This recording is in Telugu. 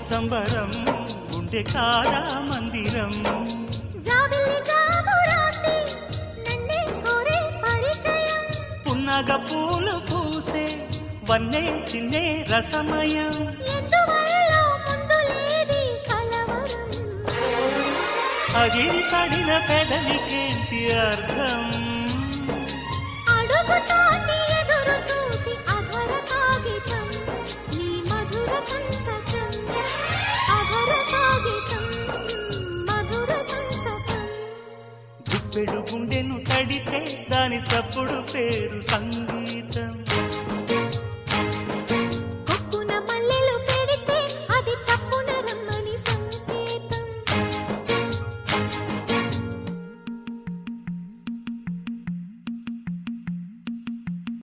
సంబరం గుండె కాదా మందిరం పున్నగ పూలు పూసే వన్నే చిన్నే రసమయం అగిరి పడిన పెదవికేంటి అర్థం అడుగుతా